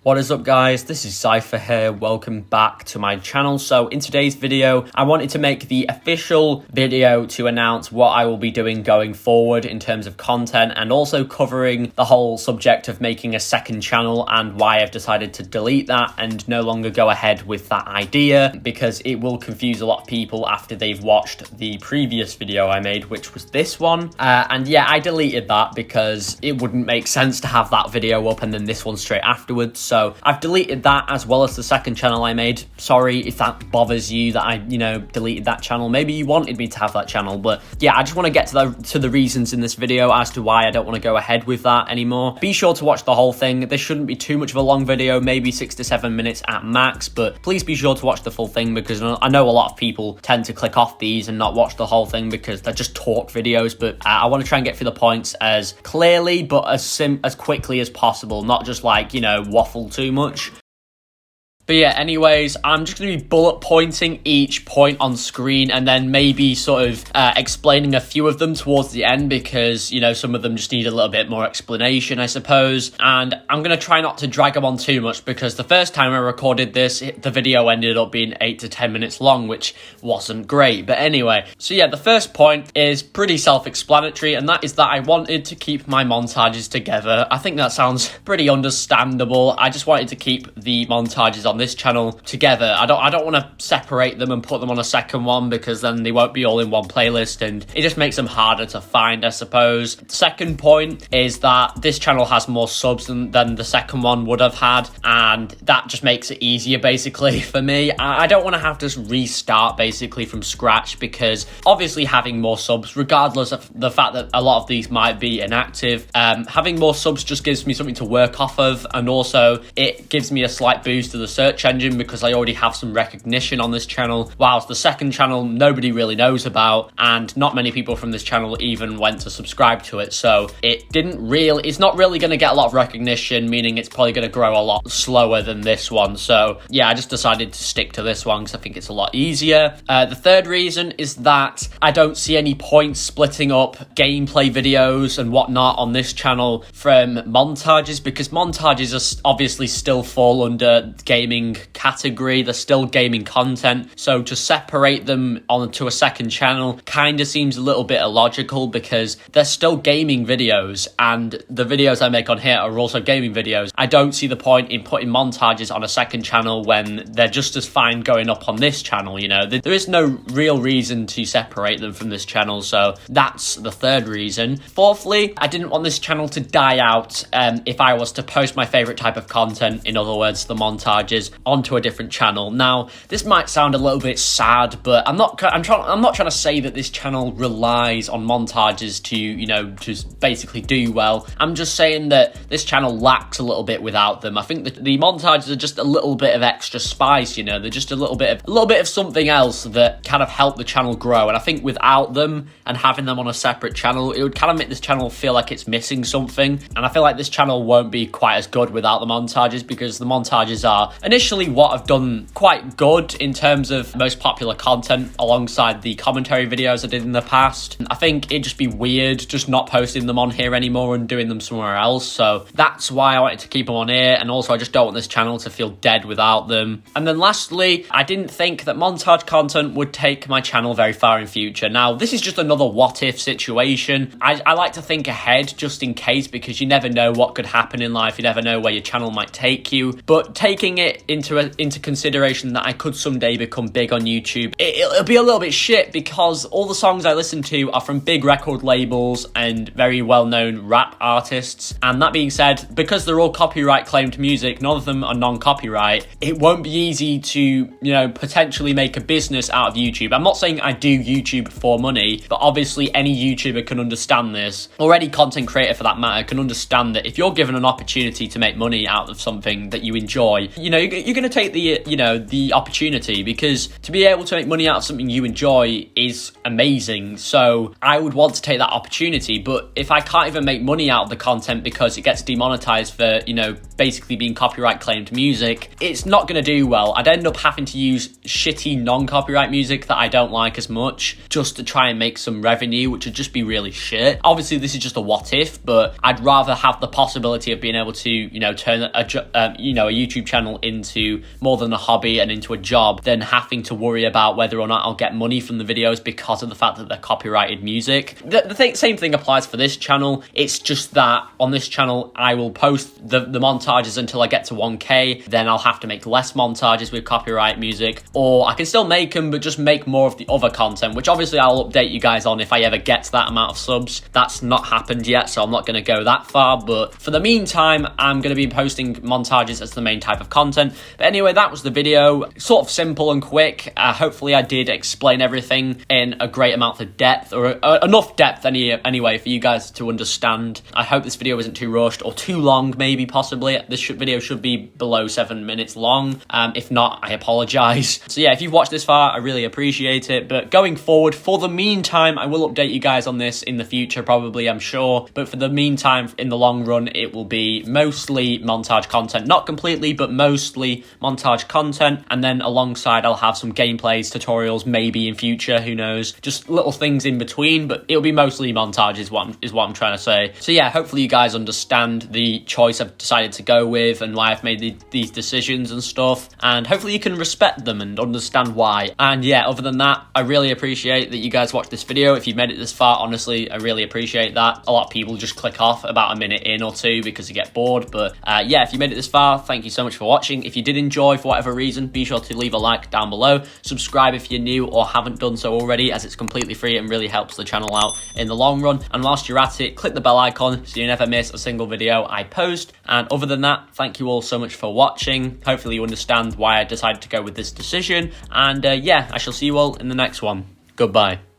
What is up, guys? This is Zypha here. Welcome back to my channel. So in today's video, I wanted to make the official video to announce what I will be doing going forward in terms of content, and also covering the whole subject of making a second channel and why I've decided to delete that and no longer go ahead with that idea, because it will confuse a lot of people after they've watched the previous video I made, which was this one. And yeah, I deleted that because it wouldn't make sense to have that video up and then this one straight afterwards. So I've deleted that as well as the second channel I made. Sorry if that bothers you that I, deleted that channel. Maybe you wanted me to have that channel, but yeah, I just want to get to the reasons in this video as to why I don't want to go ahead with that anymore. Be sure to watch the whole thing. This shouldn't be too much of a long video, maybe 6 to 7 minutes at max, but please be sure to watch the full thing, because I know a lot of people tend to click off these and not watch the whole thing because they're just talk videos, but I want to try and get through the points as clearly but as quickly as possible, not just like, waffle too much. But yeah, anyways, I'm just going to be bullet pointing each point on screen and then maybe sort of explaining a few of them towards the end, because, some of them just need a little bit more explanation, I suppose. And I'm going to try not to drag them on too much, because the first time I recorded this, the video ended up being 8 to 10 minutes long, which wasn't great. But anyway, so yeah, the first point is pretty self-explanatory, and that is that I wanted to keep my montages together. I think that sounds pretty understandable. I just wanted to keep the montages on this channel together. I don't want to separate them and put them on a second one, because then they won't be all in one playlist and it just makes them harder to find, I suppose. Second point is that this channel has more subs than the second one would have had, and that just makes it easier basically for me. I don't want to have to restart basically from scratch, because obviously having more subs, regardless of the fact that a lot of these might be inactive, having more subs just gives me something to work off of, and also it gives me a slight boost to the search engine because I already have some recognition on this channel, whilst the second channel nobody really knows about, and not many people from this channel even went to subscribe to it, so it's not really going to get a lot of recognition, meaning it's probably going to grow a lot slower than this one. So yeah, I just decided to stick to this one because I think it's a lot easier. The third reason is that I don't see any point splitting up gameplay videos and whatnot on this channel from montages, because montages are obviously still fall under gaming category. They're still gaming content, so to separate them onto a second channel kind of seems a little bit illogical, because they're still gaming videos and the videos I make on here are also gaming videos. I don't see the point in putting montages on a second channel when they're just as fine going up on this channel. There is no real reason to separate them from this channel, so that's the third reason. Fourthly, I didn't want this channel to die out if I was to post my favorite type of content, in other words the montages, onto a different channel. Now, this might sound a little bit sad, but I'm not trying to say that this channel relies on montages to basically do well. I'm just saying that this channel lacks a little bit without them. I think that the montages are just a little bit of extra spice, they're just a little bit of something else that kind of help the channel grow. And I think without them and having them on a separate channel, it would kind of make this channel feel like it's missing something. And I feel like this channel won't be quite as good without the montages, because the montages are initially what I've done quite good in terms of most popular content alongside the commentary videos I did in the past. I think it'd just be weird just not posting them on here anymore and doing them somewhere else, so that's why I wanted to keep them on here. And also I just don't want this channel to feel dead without them. And then lastly, I didn't think that montage content would take my channel very far in future. Now, this is just another what if situation. I like to think ahead just in case, because you never know what could happen in life. You never know where your channel might take you, but taking it into consideration that I could someday become big on YouTube, it'll be a little bit shit, because all the songs I listen to are from big record labels and very well-known rap artists. And that being said, because they're all copyright claimed music, none of them are non-copyright, it won't be easy to, potentially make a business out of YouTube. I'm not saying I do YouTube for money, but obviously any YouTuber can understand this, or any content creator for that matter can understand that if you're given an opportunity to make money out of something that you enjoy, you're you're going to take the, the opportunity, because to be able to make money out of something you enjoy is amazing. So I would want to take that opportunity. But if I can't even make money out of the content because it gets demonetized for, basically being copyright claimed music, it's not going to do well. I'd end up having to use shitty non-copyright music that I don't like as much just to try and make some revenue, which would just be really shit. Obviously, this is just a what if, but I'd rather have the possibility of being able to, turn a YouTube channel into more than a hobby and into a job than having to worry about whether or not I'll get money from the videos because of the fact that they're copyrighted music. Same thing applies for this channel. It's just that on this channel, I will post the montages until I get to 1K. Then I'll have to make less montages with copyright music, or I can still make them, but just make more of the other content, which obviously I'll update you guys on if I ever get to that amount of subs. That's not happened yet, so I'm not going to go that far. But for the meantime, I'm going to be posting montages as the main type of content. But anyway, that was the video. Sort of simple and quick. Hopefully I did explain everything in a great amount of depth, or enough depth anyway for you guys to understand. I hope this video isn't too rushed or too long, maybe, possibly. This video should be below 7 minutes long. If not, I apologize. So yeah, if you've watched this far, I really appreciate it. But going forward, for the meantime, I will update you guys on this in the future, probably, I'm sure. But for the meantime, in the long run, it will be mostly montage content. Not completely, but mostly montage content. And then alongside, I'll have some gameplays, tutorials, maybe in future, who knows. Just little things in between, but it'll be mostly montage is what I'm trying to say. So yeah, hopefully you guys understand the choice I've decided to go with and why I've made these decisions and stuff. And hopefully you can respect them and understand why. And yeah, other than that, I really appreciate that you guys watched this video. If you've made it this far, honestly, I really appreciate that. A lot of people just click off about a minute in or two because you get bored. But yeah, if you made it this far, thank you so much for watching. If you did enjoy for whatever reason, be sure to leave a like down below. Subscribe if you're new or haven't done so already, as it's completely free and really helps the channel out in the long run. And whilst you're at it, click the bell icon so you never miss a single video I post. And other than that, thank you all so much for watching. Hopefully you understand why I decided to go with this decision. And yeah, I shall see you all in the next one. Goodbye.